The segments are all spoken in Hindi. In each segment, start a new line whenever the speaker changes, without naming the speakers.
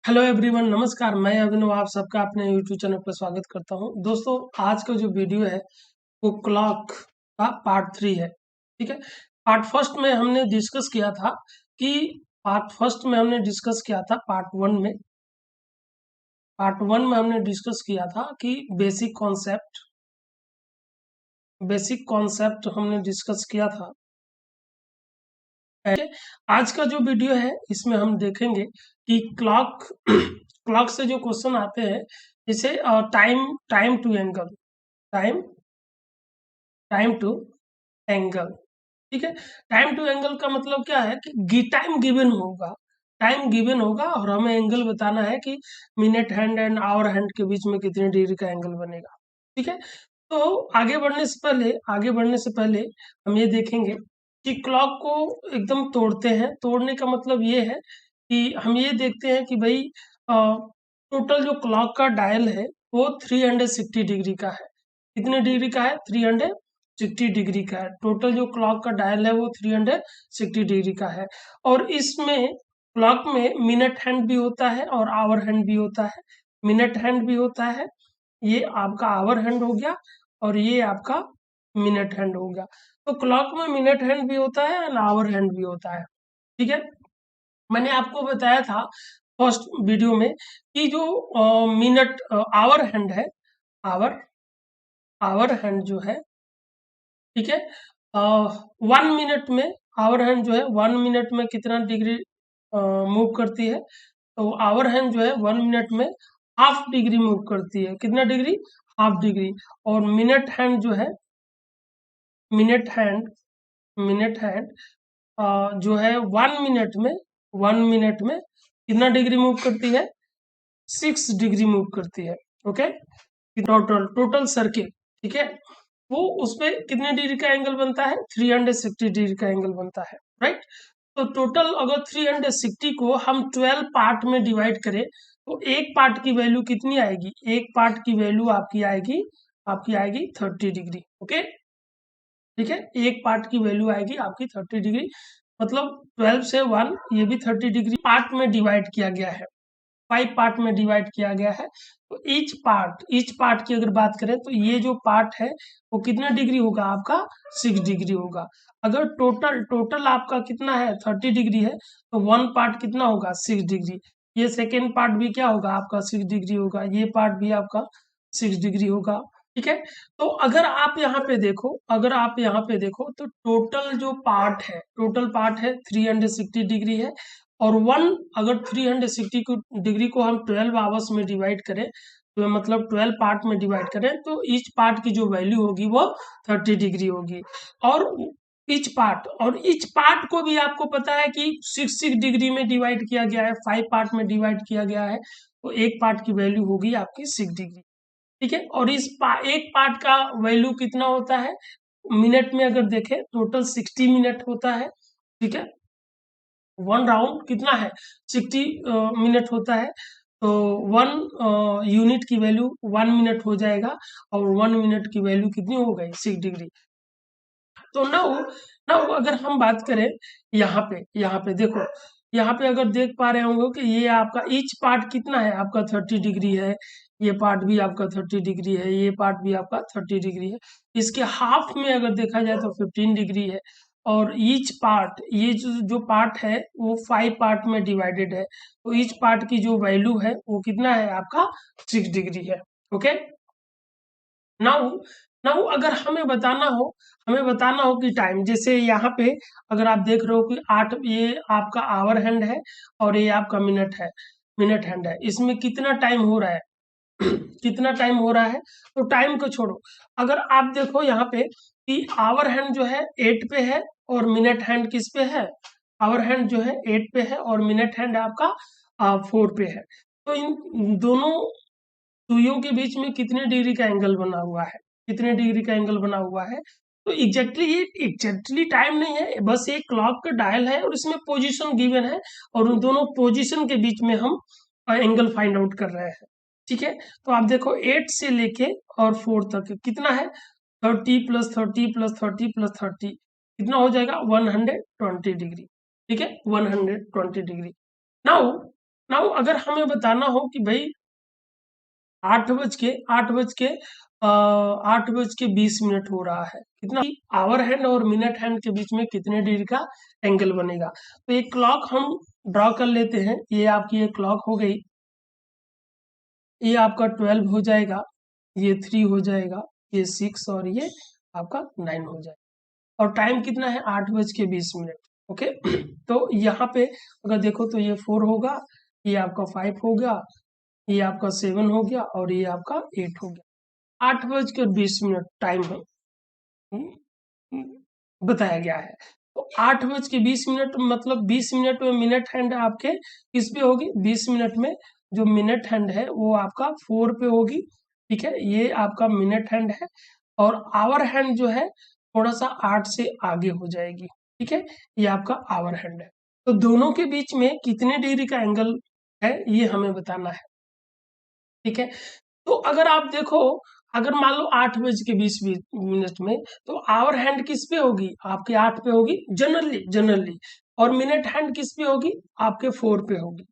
हेलो एवरीवन, नमस्कार। मैं अभिनव आप सबका अपने यूट्यूब चैनल पर स्वागत करता हूं। दोस्तों, आज का जो वीडियो है वो क्लॉक का पार्ट 3 है। ठीक है। पार्ट फर्स्ट में हमने डिस्कस किया था कि पार्ट वन में हमने डिस्कस किया था कि बेसिक कॉन्सेप्ट हमने डिस्कस किया था। ठीक है। आज का जो वीडियो है इसमें हम देखेंगे कि क्लॉक क्लॉक से जो क्वेश्चन आते हैं, जैसे time time to angle time time to angle. ठीक है। टाइम टू एंगल का मतलब क्या है कि टाइम गिवन होगा और हमें एंगल बताना है कि minute hand and hour hand के बीच में कितने डिग्री का एंगल बनेगा। ठीक है। तो आगे बढ़ने से पहले हम ये देखेंगे कि क्लॉक को एकदम तोड़ते हैं। तोड़ने का मतलब ये है कि हम ये देखते हैं कि भाई टोटल जो क्लॉक का डायल है वो 360 डिग्री का है। कितने डिग्री का है? 360 डिग्री का है। टोटल जो क्लॉक का डायल है वो 360 डिग्री का है। और इसमें क्लॉक में मिनट हैंड भी होता है और आवर हैंड भी होता है। मिनट हैंड भी होता है, ये आपका आवर हैंड हो गया, और ये आपका मिनट हैंड हो गया। तो क्लॉक में मिनट हैंड भी होता है और आवर हैंड भी होता है। ठीक है। मैंने आपको बताया था फर्स्ट वीडियो में कि जो मिनट आवर हैंड है, आवर आवर हैंड जो है, ठीक है, 1 मिनट में आवर हैंड जो है 1 मिनट में कितना डिग्री मूव करती है? तो आवर हैंड जो है 1 मिनट में हाफ डिग्री मूव करती है। कितना डिग्री? Half degree. और मिनट हैंड जो है 1 मिनट में कितना डिग्री मूव करती है? 6 डिग्री मूव करती है। ओके। टोटल सर्किल, ठीक है, वो उसमें कितने डिग्री का एंगल बनता है? 360 डिग्री का एंगल बनता है। राइट। तो टोटल अगर 360 को हम 12 पार्ट में डिवाइड करें तो एक पार्ट की वैल्यू कितनी आएगी? एक पार्ट की वैल्यू आपकी आएगी 30 डिग्री। ओके। ठीक है। एक पार्ट की वैल्यू आएगी आपकी 30 डिग्री, मतलब 12 से 1, ये भी 30 डिग्री पार्ट में डिवाइड किया गया है। 5 पार्ट में डिवाइड किया गया है। तो ईच पार्ट की अगर बात करें तो ये जो पार्ट है वो कितना डिग्री होगा? आपका 6 डिग्री होगा। अगर टोटल टोटल आपका कितना है? 30 डिग्री है, तो वन पार्ट कितना होगा? 6 डिग्री। ये सेकेंड पार्ट भी क्या होगा? आपका 6 डिग्री होगा। ये पार्ट भी आपका 6 डिग्री होगा। ठीक है। तो अगर आप यहाँ पे देखो तो टोटल पार्ट है 360 डिग्री है। और अगर 360 डिग्री को हम 12 आवर्स में डिवाइड करें, तो मतलब 12 पार्ट में डिवाइड करें, तो ईच पार्ट की जो वैल्यू होगी वो 30 डिग्री होगी। और ईच पार्ट को भी आपको पता है कि 6 डिग्री में डिवाइड किया गया है, 5 पार्ट में डिवाइड किया गया है, तो एक पार्ट की वैल्यू होगी आपकी 6 डिग्री। ठीक है। और एक पार्ट का वैल्यू कितना होता है? मिनट में अगर देखें, टोटल 60 मिनट होता है। ठीक है। वन राउंड कितना है? 60 मिनट होता है। तो वन यूनिट की वैल्यू 1 मिनट हो जाएगा, और 1 मिनट की वैल्यू कितनी हो गई? 6 डिग्री। तो नाउ नाउ अगर हम बात करें यहाँ पे देखो, यहाँ पे अगर देख पा रहे होंगे कि ये आपका ईच पार्ट कितना है? आपका 30 डिग्री है। ये पार्ट भी आपका 30 डिग्री है। ये पार्ट भी आपका 30 डिग्री है। इसके हाफ में अगर देखा जाए तो 15 डिग्री है। और ईच पार्ट, ये जो पार्ट है वो 5 पार्ट में डिवाइडेड है। तो ईच पार्ट की जो वैल्यू है वो कितना है? आपका 6 डिग्री है। ओके। नाउ नाउ अगर हमें बताना हो कि टाइम, जैसे यहाँ पे अगर आप देख रहे हो कि 8, ये आपका आवर हैंड है और ये आपका मिनट हैंड है, इसमें कितना टाइम हो रहा है? कितना टाइम हो रहा है? तो टाइम को छोड़ो, अगर आप देखो यहाँ पे कि आवर हैंड जो है 8 पे है और मिनट हैंड किस पे है? आवर हैंड जो है 8 पे है और मिनट हैंड आपका 4 पे है। तो इन दोनों सुइयों के बीच में कितने डिग्री का एंगल बना हुआ है? कितने डिग्री का एंगल बना हुआ है? तो ये एग्जैक्टली टाइम नहीं है, बस एक क्लॉक का डायल है और इसमें पोजीशन गिवन है, और उन दोनों पोजीशन के बीच में हम एंगल फाइंड आउट कर रहे हैं। ठीक है। तो आप देखो 8 से लेके और 4 तक कितना है? 30 + 30 + 30 + 30 कितना हो जाएगा? 120 डिग्री। ठीक है, 120 डिग्री। नाउ नाउ अगर हमें बताना हो कि भाई 8 बज के 20 मिनट हो रहा है, कितना आवर हैंड और मिनट हैंड के बीच में कितने डिग्री का एंगल बनेगा। तो एक क्लॉक हम ड्रॉ कर लेते हैं। ये आपकी एक क्लॉक हो गई, ये आपका 12 हो जाएगा, ये 3 हो जाएगा, ये 6 और ये आपका 9 हो जाएगा। और टाइम कितना है 8 बज के 20 मिनट। ओके तो यहाँ पे अगर देखो तो ये 4 होगा, ये आपका 5 हो गया, ये आपका 7 हो गया और ये आपका 8 हो गया। 8 बज के 20 मिनट टाइम है बताया गया है। तो 8 बज के 20 मिनट मतलब 20 मिनट में मिनट हैंड आपके किस पे होगी, 20 मिनट में जो मिनट हैंड है वो आपका 4 पे होगी। ठीक है, ये आपका मिनट हैंड है और आवर हैंड जो है थोड़ा सा 8 से आगे हो जाएगी। ठीक है, ये आपका आवर हैंड है। तो दोनों के बीच में कितने डिग्री का एंगल है ये हमें बताना है। ठीक है, तो अगर आप देखो, अगर मान लो 8 बज के 20 मिनट में, तो आवर हैंड किस पे होगी, आपके 8 पे होगी जनरली जनरली, और मिनट हैंड किस पे होगी, आपके 4 पे होगी।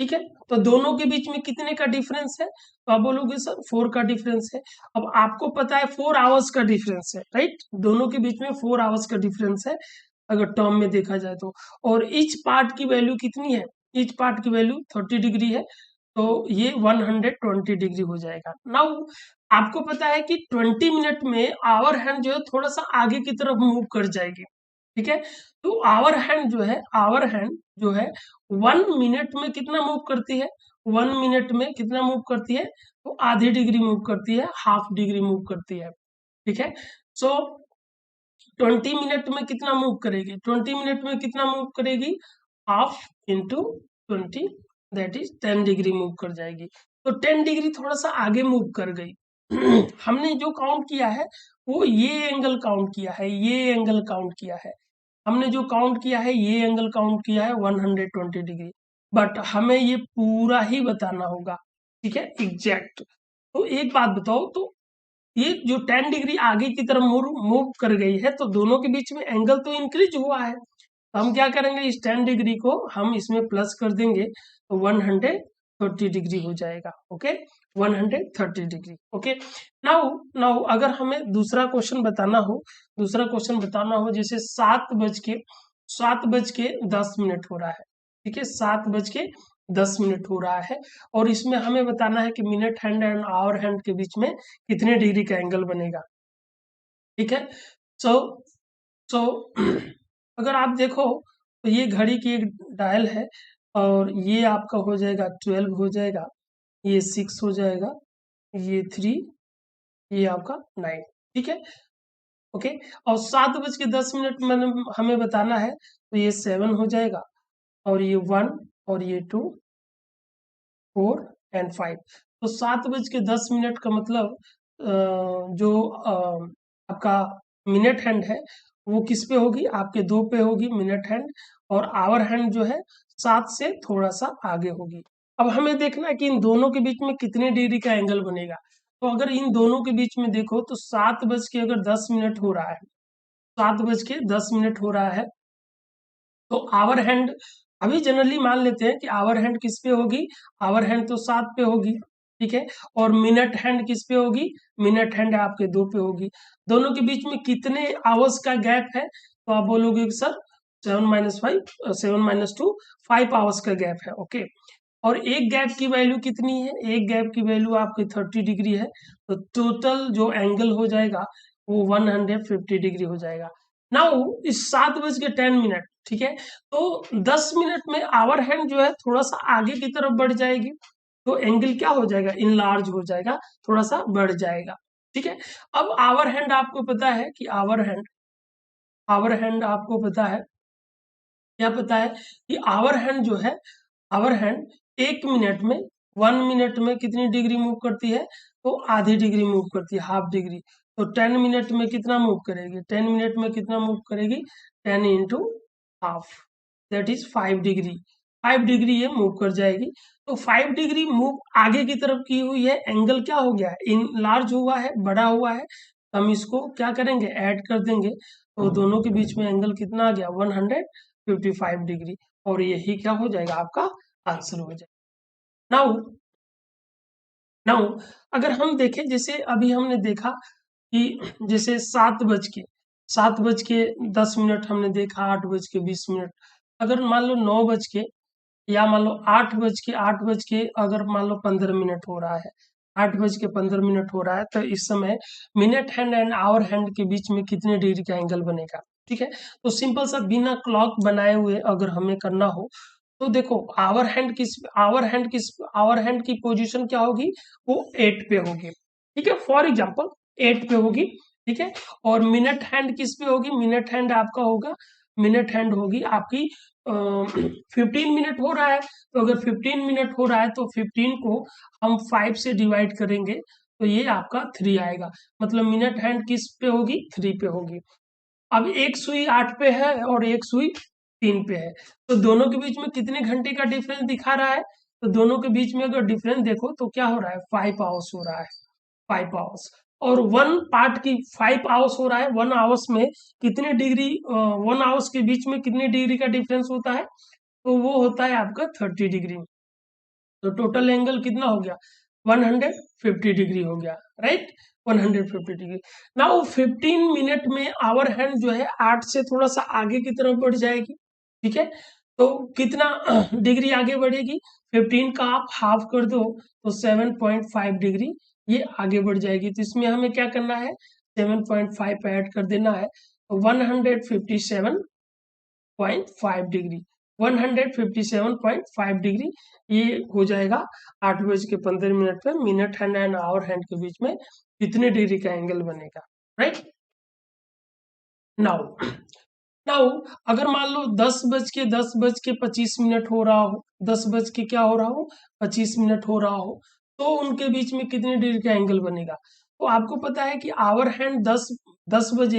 ठीक है, तो दोनों के बीच में कितने का डिफरेंस है, तो आप बोलोगे सर 4 का डिफरेंस है। अब आपको पता है 4 आवर्स का डिफरेंस है, राइट, दोनों के बीच में 4 आवर्स का डिफरेंस है अगर टर्म में देखा जाए तो। और ईच पार्ट की वैल्यू कितनी है, ईच पार्ट की वैल्यू 30 डिग्री है, तो ये 120 डिग्री हो जाएगा। नाउ आपको पता है कि 20 मिनट में आवर हैंड जो है थोड़ा सा आगे की तरफ मूव कर जाएगी। ठीक है, तो आवर हैंड जो है, आवर हैंड जो है 1 मिनट में कितना मूव करती है, 1 मिनट में कितना मूव करती है, तो आधी डिग्री मूव करती है, हाफ डिग्री मूव करती है। ठीक है, सो 20 मिनट में कितना मूव करेगी, 20 मिनट में कितना मूव करेगी, half into 20 that is 10 degree move कर जाएगी। तो 10 डिग्री थोड़ा सा आगे मूव कर गई। हमने जो काउंट किया है वो ये एंगल काउंट किया है, ये एंगल काउंट किया है, हमने जो काउंट किया है ये एंगल काउंट किया है 120 डिग्री। बट हमें ये पूरा ही बताना होगा। ठीक है, एग्जैक्ट। तो एक बात बताओ, तो ये जो 10 डिग्री आगे की तरफ मूव कर गई है, तो दोनों के बीच में एंगल तो इंक्रीज हुआ है। तो हम क्या करेंगे, इस 10 डिग्री को हम इसमें प्लस कर देंगे, तो 130 डिग्री हो जाएगा। Okay, 130 degree. Okay, now now अगर हमें दूसरा क्वेश्चन बताना हो, दूसरा क्वेश्चन बताना हो, जैसे 7 बज के 10 मिनट हो रहा है। ठीक है, 7 बज के 10 मिनट हो रहा है और इसमें हमें बताना है कि minute hand and hour hand के बीच में कितने डिग्री का एंगल बनेगा। ठीक है, सो सो अगर आप देखो तो ये घड़ी की एक डायल है और ये आपका हो जाएगा 12 हो जाएगा, ये 6 हो जाएगा, ये 3, ये आपका 9। ठीक है, ओके, और 7 बज के 10 मिनट में हमें बताना है, तो ये 7 हो जाएगा और ये 1 और ये 2, 4 एंड 5। तो 7 बज के 10 मिनट का मतलब जो आपका मिनट हैंड है वो किस पे होगी, आपके 2 पे होगी मिनट हैंड, और आवर हैंड जो है 7 से थोड़ा सा आगे होगी। अब हमें देखना है कि इन दोनों के बीच में कितने डिग्री का एंगल बनेगा। तो अगर इन दोनों के बीच में देखो तो 7 बज के 10 मिनट हो रहा है, 7 बज के 10 मिनट हो रहा है, तो आवर हैंड अभी जनरली मान लेते हैं कि आवर हैंड किस पे होगी, आवर हैंड तो 7 पे होगी। ठीक है, और मिनट हैंड किस पे होगी, मिनट हैंड आपके 2 पे होगी। दोनों के बीच में कितने आवर्स का गैप है, तो आप बोलोगे कि सर 7 - 2 5 आवर्स का गैप है। ओके, और एक गैप की वैल्यू कितनी है, एक गैप की वैल्यू आपकी 30 डिग्री है, तो टोटल जो एंगल हो जाएगा वो 150 डिग्री हो जाएगा। नाउ इस 7 बज के 10 मिनट, ठीक है, तो 10 मिनट में आवर हैंड जो है थोड़ा सा आगे की तरफ बढ़ जाएगी, तो एंगल क्या हो जाएगा, इनलार्ज हो जाएगा, थोड़ा सा बढ़ जाएगा। ठीक है, अब आवर हैंड आपको पता है कि आवर हैंड आपको पता है, क्या पता है कि आवर हैंड जो है, आवर हैंड 1 मिनट में, 1 मिनट में कितनी डिग्री मूव करती है, तो आधी डिग्री मूव करती है, हाफ डिग्री। तो 10 मिनट में कितना मूव करेगी, 10 मिनट में कितना मूव करेगी, 10 into half that is 5 degree, 5 degree ये मूव कर जाएगी। तो 5 डिग्री मूव आगे की तरफ की हुई है, एंगल क्या हो गया है, इन लार्ज हुआ है, बड़ा हुआ है। हम इसको क्या करेंगे, ऐड कर देंगे, तो दोनों के बीच में एंगल कितना आ गया, 155 डिग्री, और यही क्या हो जाएगा, आपका आंसर हो जाएगा। नाउ नाउ अगर हम देखें, जैसे अभी हमने देखा कि जैसे 7 बज के 10 मिनट हमने देखा, 8 बज के 20 मिनट, अगर मान लो 9 बज के, या मान लो 8 बज के अगर मान लो 15 मिनट हो रहा है, 8 बज के 15 मिनट हो रहा है, तो इस समय minute hand and hour hand के बीच में कितने डिग्री का एंगल बनेगा। ठीक है, तो सिंपल सा बिना क्लॉक बनाए हुए अगर हमें करना हो, तो देखो आवर हैंड की पोजीशन क्या होगी, वो 8 पे होगी। ठीक है, फॉर एग्जांपल 8 पे होगी। ठीक है, और मिनट हैंड किस पे होगी, मिनट हैंड आपका होगा, मिनट हैंड होगी आपकी 15 मिनट हो रहा है, तो अगर 15 मिनट हो रहा है तो 15 को हम 5 से डिवाइड करेंगे, तो ये आपका 3 आएगा। मतलब मिनट हैंड किस पे होगी, 3 पे होगी। अब एक सुई 8 पे है और एक सुई 3 पे है, तो दोनों के बीच में कितने घंटे का डिफरेंस दिखा रहा है, तो दोनों के बीच में अगर डिफरेंस देखो तो क्या हो रहा है, 5 आवर्स हो रहा है, 5 आवर्स। और वन पार्ट की 5 आवर्स हो रहा है, 1 आवर्स में कितने डिग्री, 1 आवर्स के बीच में कितने डिग्री का डिफरेंस होता है, तो वो होता है आपका 30 डिग्री। तो टोटल एंगल कितना हो गया, 150 डिग्री हो गया, राइट, 150 डिग्री। नाउ 15 मिनट में आवर हैंड जो है 8 से थोड़ा सा आगे की तरफ बढ़ जाएगी। ठीक है, तो कितना डिग्री आगे बढ़ेगी, 15 का आप हाफ कर दो तो 7.5 डिग्री ये आगे बढ़ जाएगी। तो इसमें हमें क्या करना है, 7.5 ऐड कर देना है, तो 157.5 डिग्री, 157.5 डिग्री ये हो जाएगा। 8 बज के 15 मिनट पे minute hand and hour hand के बीच में कितने डिग्री का एंगल बनेगा, राइट। नाउ नाउ अगर मान लो 10 बज के 25 मिनट हो रहा हो, 10 बज के क्या हो रहा हो, 25 मिनट हो रहा हो, तो उनके बीच में कितने डिग्री का एंगल बनेगा। तो आपको पता है कि आवर हैंड 10 बज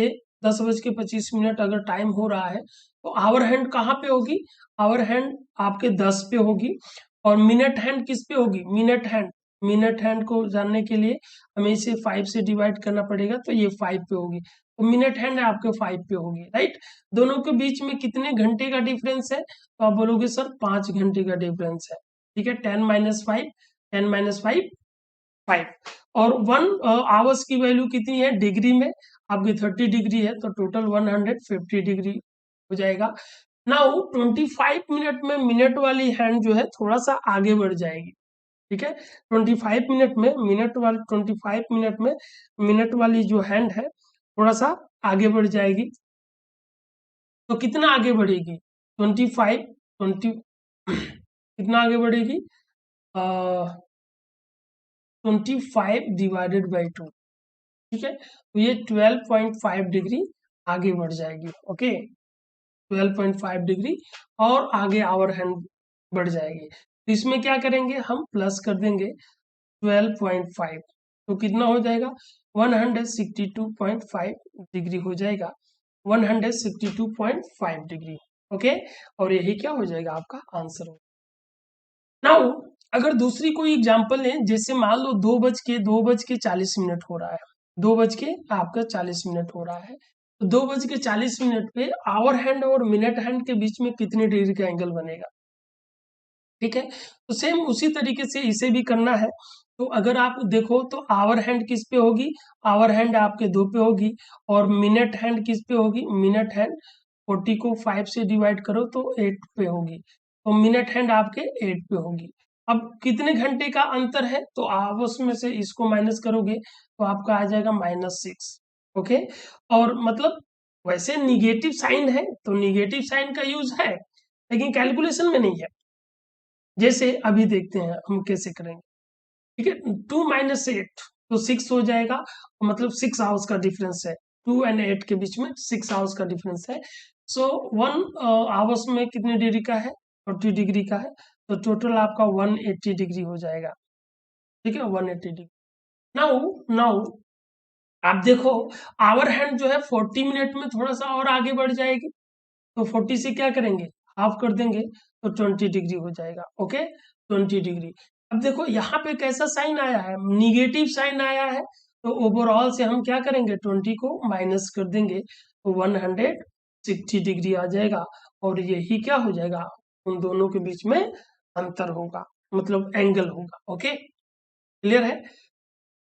के 25 मिनट अगर टाइम हो रहा है, तो आवर हैंड कहाँ पे होगी, आवर हैंड आपके 10 पे होगी, और मिनट हैंड किस पे होगी, मिनट हैंड को जानने के लिए हमें इसे 5 से डिवाइड करना पड़ेगा, तो ये 5 पे होगी, तो मिनट हैंड आपके 5 पे होगी, राइट। दोनों के बीच में कितने घंटे का डिफरेंस है, तो आप बोलोगे सर 5 घंटे का डिफरेंस है। ठीक है, 10 - 5, 10 - 5, 5। और 1 आवर्स की वैल्यू कितनी है डिग्री में, आपकी 30 डिग्री है, तो टोटल 150 डिग्री हो जाएगा। नाउ 25 मिनट में मिनट वाली हैंड जो है थोड़ा सा आगे बढ़ जाएगी। ठीक है, 25 मिनट में मिनट वाली जो हैंड है थोड़ा सा आगे बढ़ जाएगी, तो कितना आगे बढ़ेगी, 20 कितना आगे बढ़ेगी, 25/2। ठीक है, तो ये 12.5 डिग्री आगे बढ़ जाएगी। ओके, 12.5 डिग्री और आगे आवर हैंड बढ़ जाएगी, तो इसमें क्या करेंगे, हम प्लस कर देंगे 12.5, तो कितना हो जाएगा, 162.5 डिग्री हो जाएगा, 162.5 डिग्री। ओके, और यही क्या हो जाएगा, आपका आंसर हो। नाउ अगर दूसरी कोई एग्जांपल लें, जैसे मान लो 2 बज के 40 मिनट हो रहा है, 2 बज के 40 मिनट हो रहा है, तो 2 बज के 40 मिनट पे आवर हैंड और मिनट हैंड के बीच में कितने डिग्री का एंगल बनेगा। ठीक है, तो सेम उसी तरीके से इसे भी करना है। तो अगर आप देखो तो आवर हैंड किस पे होगी, आवर हैंड आपके 2 पे होगी, और मिनट हैंड किस पे होगी, मिनट हैंड 40 को 5 से डिवाइड करो तो 8 पे होगी, तो मिनट हैंड आपके 8 पे होगी। अब कितने घंटे का अंतर है, तो आप उसमें से इसको माइनस करोगे तो आपका आ जाएगा -6। ओके, और मतलब वैसे निगेटिव साइन है तो निगेटिव साइन का यूज है, लेकिन कैलकुलेशन में नहीं है। जैसे अभी देखते हैं हम कैसे करेंगे। ठीक है, 2 - 8 तो 6 हो जाएगा, मतलब 6 आवर्स का डिफरेंस है, 2 और 8 के बीच में 6 आवर्स का डिफरेंस है। सो 1 आवर्स में कितने डिग्री का है, 40 डिग्री का है, तो टोटल आपका 180 डिग्री हो जाएगा। ठीक है, 180 डिग्री। नाउ नाउ आप देखो, आवर हैंड जो है 40 मिनट में थोड़ा सा और आगे बढ़ जाएगी, तो 40 से क्या करेंगे, हाफ कर देंगे, तो 20 डिग्री हो जाएगा। Okay, 20 degree. अब देखो यहाँ पे कैसा साइन आया है, निगेटिव साइन आया है, तो ओवरऑल से हम क्या करेंगे, 20 को माइनस कर देंगे, तो 160 डिग्री आ जाएगा, और यही क्या हो जाएगा, उन दोनों के बीच में अंतर होगा। मतलब एंगल होगा। ओके, क्लियर है।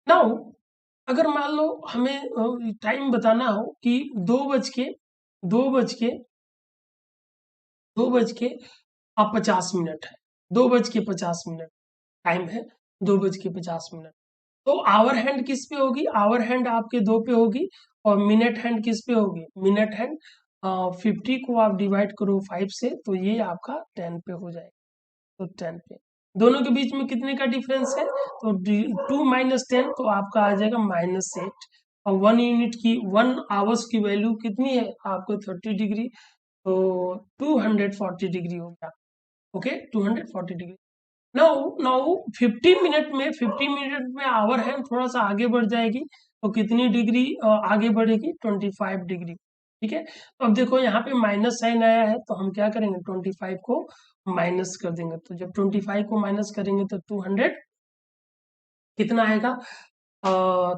नाउ अगर मान लो हमें टाइम बताना हो कि 2 बज के 50 मिनट है, 2 बज के 50 मिनट टाइम है, 2 बज के 50 मिनट। तो आवर हैंड किस पे होगी? आवर हैंड आपके 2 पे होगी, और मिनट हैंड किस पे होगी? मिनट हैंड 50 को आप डिवाइड करो 5 से, तो ये आपका 10 पे हो जाएगा। तो 10 पे दोनों के बीच में कितने का डिफरेंस है? तो 2 माइनस 10, तो आपका आ जाएगा -8। और 1 यूनिट की 1 आवर्स की वैल्यू कितनी है आपको? 30 डिग्री। तो 240 डिग्री हो गया। Okay, 240 degree. Now now 50 minute में आवर हैंड थोड़ा सा आगे बढ़ जाएगी, तो कितनी डिग्री आगे बढ़ेगी? 25 डिग्री। ठीक है, तो अब देखो यहाँ पे माइनस साइन आया है, तो हम क्या करेंगे? 25 को माइनस कर देंगे। तो जब 25 को माइनस करेंगे तो 200 कितना आएगा?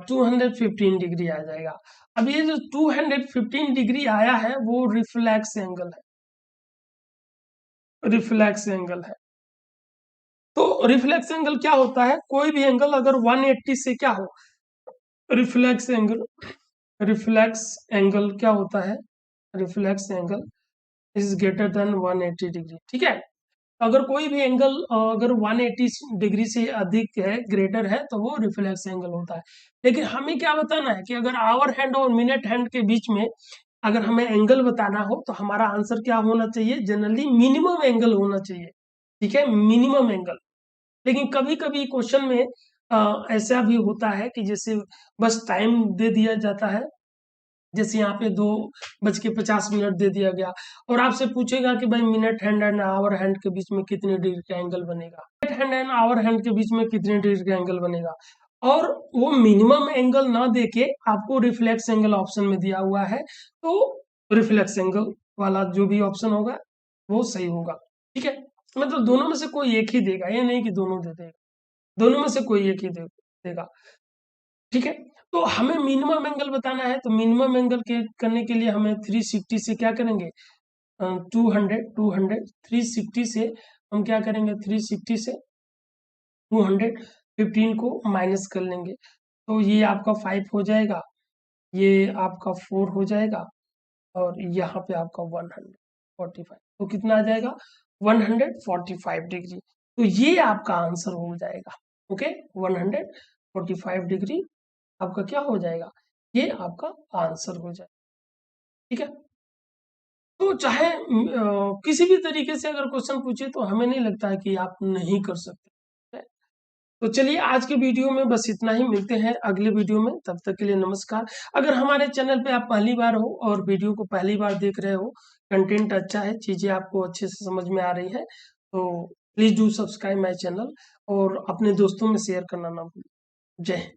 215 डिग्री आ जाएगा। अब ये जो 215 डिग्री आया है वो रिफ्लेक्स एंगल है, रिफ्लेक्स एंगल है। तो रिफ्लेक्स एंगल क्या होता है? कोई भी एंगल अगर 180 से क्या हो, रिफ्लेक्स एंगल, रिफ्लेक्स एंगल क्या होता है? Reflex angle is greater than 180 degree. ठीक है, अगर कोई भी एंगल अगर 180 डिग्री से अधिक है, ग्रेटर है, तो वो रिफ्लेक्स एंगल होता है। लेकिन हमें क्या बताना है कि अगर आवर हैंड और मिनट हैंड के बीच में अगर हमें एंगल बताना हो, तो हमारा आंसर क्या होना चाहिए? जनरली मिनिमम एंगल होना चाहिए। ठीक है, मिनिमम एंगल। लेकिन कभी कभी क्वेश्चन में ऐसा भी होता है कि जैसे बस टाइम दे दिया जाता है, जैसे यहाँ पे 2 बज के 50 मिनट दे दिया गया, और आपसे पूछेगा कि भाई minute hand and hour hand के बीच में कितने डिग्री का एंगल बनेगा, minute hand and hour hand के बीच में कितने डिग्री का एंगल बनेगा, और वो मिनिमम एंगल ना देके आपको रिफ्लेक्स एंगल ऑप्शन में दिया हुआ है, तो रिफ्लेक्स एंगल वाला जो भी ऑप्शन होगा वो सही होगा। ठीक है, मतलब दोनों में से कोई एक ही देगा, ये नहीं कि दोनों दे देगा, दोनों में से कोई एक ही देगा। ठीक है, तो हमें मिनिमम एंगल बताना है, तो मिनिमम एंगल के करने के लिए हमें 360 से क्या करेंगे? 200 360 से हम क्या करेंगे? 360 से 215 को माइनस कर लेंगे, तो ये आपका 5 हो जाएगा, ये आपका 4 हो जाएगा, और यहाँ पे आपका 145, तो कितना आ जाएगा? 145 डिग्री। तो ये आपका आंसर हो जाएगा। ओके, 145 डिग्री आपका क्या हो जाएगा? ये आपका आंसर हो जाएगा। ठीक है, तो चाहे किसी भी तरीके से अगर क्वेश्चन पूछे, तो हमें नहीं लगता है कि आप नहीं कर सकते। ठीक है? तो चलिए आज के वीडियो में बस इतना ही, मिलते हैं अगले वीडियो में, तब तक के लिए नमस्कार। अगर हमारे चैनल पे आप पहली बार हो और वीडियो को पहली बार देख रहे हो, कंटेंट अच्छा है, चीजें आपको अच्छे से समझ में आ रही है, तो please do subscribe my channel, और अपने दोस्तों में शेयर करना ना भूलें। जय हिंद।